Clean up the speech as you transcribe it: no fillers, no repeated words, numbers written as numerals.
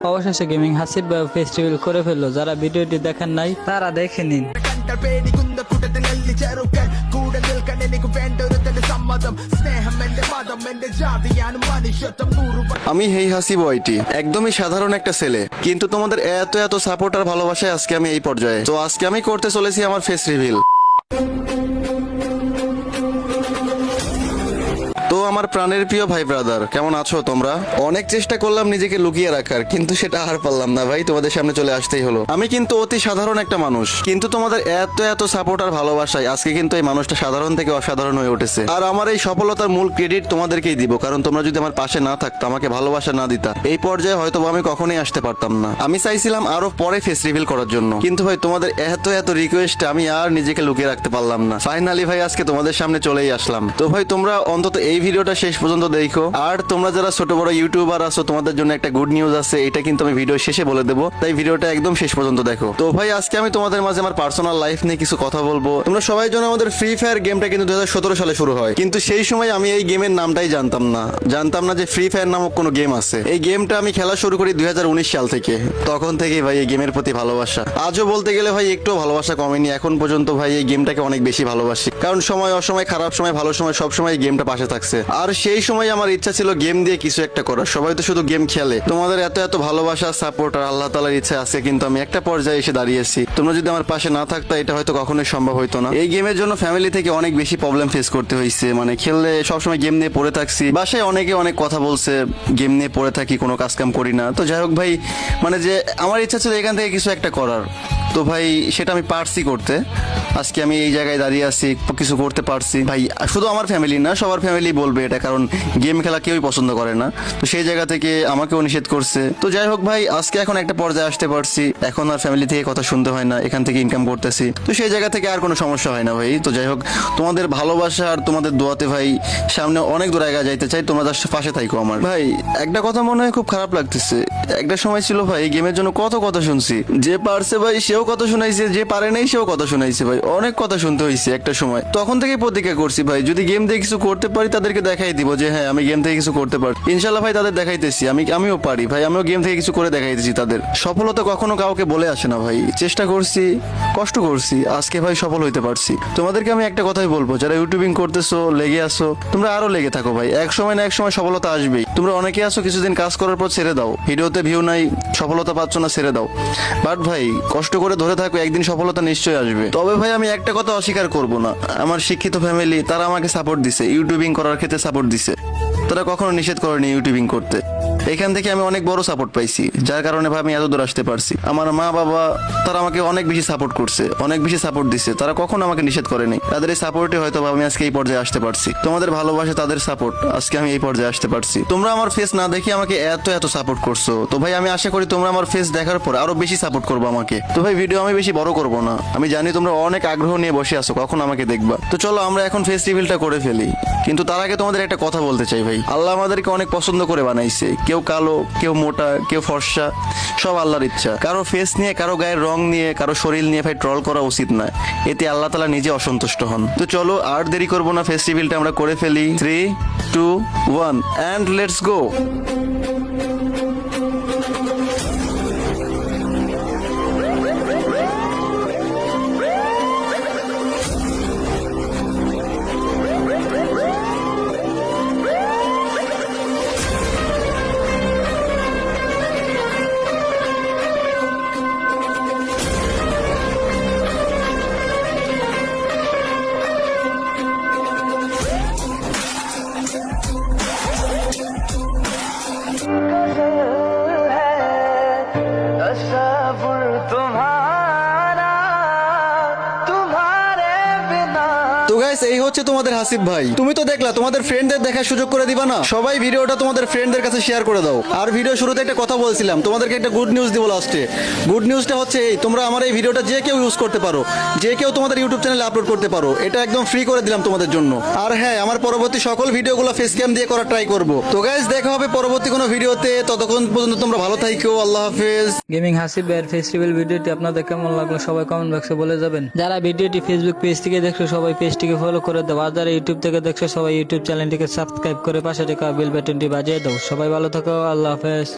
অবশেষে গেমিং হাসিব ভাই ফেস্টিভ্যাল করে ফেললো। যারা ভিডিওটি দেখেন নাই তারা দেখে নিন। আমি হেই হাসিব ওয়াইটি, একদমই সাধারণ একটা ছেলে, কিন্তু তোমাদের এত এত সাপোর্ট আর ভালোবাসায় আজকে আমি এই পর্যায়ে। তো আজকে আমি করতে চলেছি আমার ফেস রিভিল। তো আমার প্রাণের প্রিয় ভাই ব্রাদার, কেমন আছো তোমরা? অনেক চেষ্টা করলাম নিজেকে লুকিয়ে রাখার, কিন্তু সেটা আর পারলাম না ভাই, তোমাদের সামনে চলে আসতেই হলো। আমি কিন্তু অতি সাধারণ একটা মানুষ, কিন্তু তোমাদের এত এত সাপোর্ট আর ভালোবাসায় আজকে কিন্তু এই মানুষটা সাধারণ থেকে অসাধারণ হয়ে উঠেছে। আর আমার এই সফলতার মূল ক্রেডিট তোমাদেরকেই দিব, কারণ তোমরা যদি আমার পাশে না থাকতো, আমাকে ভালোবাসা না দিতা, এই পর্যায়ে হয়তো আমি কখনোই আসতে পারতাম না। আমি চাইছিলাম আরো পরে ফেস রিভিল করার জন্য, কিন্তু ভাই তোমাদের এত এত রিকোয়েস্টে আমি আর নিজেকে লুকিয়ে রাখতে পারলাম না। ফাইনালি ভাই আজকে তোমাদের সামনে চলেই আসলাম। তো ভাই তোমরা অন্তত এই ভিডিওটা শেষ পর্যন্ত দেখো। আর তোমরা যারা ছোট বড় ইউটিউবার আছো, তোমাদের জন্য একটা গুড নিউজ আছে, এটা কিন্তু আমি ভিডিও শেষে বলে দেবো, তাই ভিডিওটা একদম শেষ পর্যন্ত দেখো। তো ভাই আজকে আমি তোমাদের মাঝে আমার পার্সোনাল লাইফ নিয়ে কিছু কথা বলবো। তোমরা সবাই জানো আমাদের ফ্রি ফায়ার গেমটা কিন্তু 2017 সালে শুরু হয়, কিন্তু সেই সময় আমি এই গেমের নামটাই জানতাম না যে ফ্রি ফায়ার নামক কোনো গেম আছে। এই গেমটা আমি খেলা শুরু করি 2019 সাল থেকে। তখন থেকেই ভাই এই গেমের প্রতি ভালোবাসা। আজও বলতে গেলে ভাই একটু ভালোবাসা কমেনি, এখন পর্যন্ত ভাই এই গেমটাকে অনেক বেশি ভালোবাসি, কারণ সময় অসময়, খারাপ সময় ভালো সময়, সব সময় এই গেমটা পাশে থাকছে। আর সেই সময় আমার ইচ্ছা ছিল গেম দিয়ে কিছু একটা করার। সবাই তো শুধু গেম খেলে, তোমাদের এত এত ভালোবাসা, সাপোর্ট আর আল্লাহ তাআলার ইচ্ছা আছে, কিন্তু আমি একটা পর্যায়ে এসে দাঁড়িয়েছি। তোমরা যদি আমার পাশে না থাকতো, এটা হয়তো কখনোই সম্ভব হতো না। এই গেমের জন্য ফ্যামিলি থেকে অনেক বেশি প্রবলেম ফেস করতে হয়েছে, মানে খেললে সবসময় গেম নিয়ে পড়ে থাকছি। বাসায় অনেকে অনেক কথা বলছে, গেম নিয়ে পড়ে থাকি, কোনো কাজ কাম করি না। তো যাই হোক ভাই, মানে যে আমার ইচ্ছা ছিল এখান থেকে কিছু একটা করার, তো ভাই সেটা আমি পারছি করতে। আজকে আমি এই জায়গায় দাঁড়িয়ে আছি, কিছু করতে পারছি ভাই। শুধু আমার ফ্যামিলি না, সবার ফ্যামিলি বলবে এটা, কারণ গেম খেলা কেউই পছন্দ করে না। তো সেই জায়গা থেকে আমাকেও নিষেধ করছে। তো যাই হোক ভাই, আজকে এখন একটা পর্যায়ে আসতে পারছি, এখন আর ফ্যামিলি থেকে কথা শুনতে হয় না, এখান থেকে ইনকাম করতেছি। তো সেই জায়গা থেকে আর কোনো সমস্যা হয় না ভাই। তো যাই হোক, তোমাদের ভালোবাসা আর তোমাদের দোয়াতে ভাই সামনে অনেক দূর আগে যাইতে চাই। তোমরা জাস্ট পাশে থাকো আমার। ভাই একটা কথা মনে হয় খুব খারাপ লাগতেছে, একটা সময় ছিল ভাই গেমের জন্য কত কথা শুনছি, যে পারছে ভাই সেও কথা শুনাইছে, যে পারে নাই সেও কথা শুনাইছে ভাই, অনেক কথা শুনতে হয়েছে একটা সময়। তখন থেকে প্রতিজ্ঞা করছি ভাই, যদি গেম দিয়ে কিছু করতে পারি তাদেরকে দেখাই দিব যে হ্যাঁ আমি গেম থেকে কিছু করতে পারি। ইনশাল্লাহ ভাই তাদের দেখাইতেছি, আমিও পারি ভাই, আমিও গেম থেকে কিছু করে দেখাইতেছি তাদের। সফলতা কখনো কাউকে বলে আসে না ভাই, চেষ্টা করছি, কষ্ট করছি, আজকে ভাই সফল হইতে পারছি। তোমাদেরকে আমি একটা কথাই বলবো, যারা ইউটিউবিং করতেছো, লেগে আসো, তোমরা আরো লেগে থাকো ভাই, এক সময় না এক সময় সফলতা আসবেই। তোমরা অনেকে আসো কিছুদিন কাজ করার পর ছেড়ে দাও, ভিডিওতে ভিউ নাই, সফলতা পাচ্ছ না, ছেড়ে দাও। বাট ভাই কষ্ট করে ধরে থাকো, একদিন সফলতা নিশ্চয়ই আসবে। তবে ভাই আমি একটা কথা অস্বীকার করব না, আমার শিক্ষিত ফ্যামিলি তারা আমাকে সাপোর্ট দিছে, ইউটিউবিং করার ক্ষেত্রে সাপোর্ট দিছে, তারা কখনো নিষেধ করেনি ইউটিউবিং করতে। এখান থেকে আমি অনেক বড় সাপোর্ট পাইছি, যার কারণে ভাই আমি এত দূর আসতে পারছি। আমার মা বাবা তারা আমাকে অনেক বেশি সাপোর্ট করছে, অনেক বেশি সাপোর্ট দিছে, তারা কখনো আমাকে নিষেধ করেনি। তাদের এই সাপোর্টে হয়তো আমি আজকে এই পর্যায়ে আসতে পারছি। তোমাদের ভালোবাসা, তাদের সাপোর্ট, আজকে আমি এই পর্যায়ে আসতে পারছি। তোমরা আমার ফেস না দেখে আমাকে এত এত সাপোর্ট করছো, তো ভাই আমি আশা করি তোমরা আমার ফেস দেখার পর আরো বেশি সাপোর্ট করবো আমাকে। তো ভাই ভিডিও আমি বেশি বড় করবো না, আমি জানি তোমরা অনেক আগ্রহ নিয়ে বসে আছো কখন আমাকে দেখবা। তো চলো আমরা এখন ফেস রিভিলটা করে ফেলি, কিন্তু তার আগে তোমাদের একটা কথা বলতে চাই ভাই, আল্লাহ আমাদেরকে অনেক পছন্দ করে বানাইছে। কেউ কালো, কেউ মোটা, কেউ ফর্সা, সব আল্লাহর ইচ্ছা। কারো ফেস নিয়ে, কারো গায়ের রং নিয়ে, কারো শরীর নিয়ে ভাই ট্রল করা উচিত নয়, এতে আল্লাহ তাআলা নিজে অসন্তুষ্ট হন। তো চলো আর দেরি করবো না, ফেস রিভিলটা আমরা করে ফেলি। 3, 2, 1 and let's go. তো গাইস এই হচ্ছে তোমাদের হাসিব ভাই। তুমি তো দেখলা, তোমাদের ফ্রেন্ডদের দেখার সুযোগ করে দিবা না? সবাই ভিডিওটা তোমাদের ফ্রেন্ডদের কাছে শেয়ার করে দাও। আর ভিডিও শুরুতে একটা কথা বলছিলাম, তোমাদেরকে একটা গুড নিউজ দিব লাস্টে। গুড নিউজটা হচ্ছে এই, তোমরা আমার এই ভিডিওটা যে কেউ ইউজ করতে পারো, যে কেউ তোমাদের ইউটিউব চ্যানেলে আপলোড করতে পারো, এটা একদম ফ্রি করে দিলাম তোমাদের জন্য। আর হ্যাঁ, আমার পরবর্তী সকল ভিডিওগুলো ফেস ক্যাম দিয়ে করার ট্রাই করব। তো গাইস দেখা হবে পরবর্তী কোনো ভিডিওতে, ততক্ষণ পর্যন্ত তোমরা ভালো থাকো, আল্লাহ হাফেজ। গেমিং হাসিব ভাইয়ের ফেস্টিভ্যাল ভিডিওটি আপনাদের কেমন লাগলো সবাই কমেন্ট বক্সে বলে যাবেন। যারা ভিডিওটি ফেসবুক পেজ থেকে দেখছো সবাই পেজটিকে ফলো করে দাও, আর যারা ইউটিউব থেকে দেখছো সবাই ইউটিউব চ্যানেলটিকে সাবস্ক্রাইব করে পাশে থাকা বেল বাটনটি বাজিয়ে দাও। সবাই ভালো থাকো, আল্লাহ হাফেজ।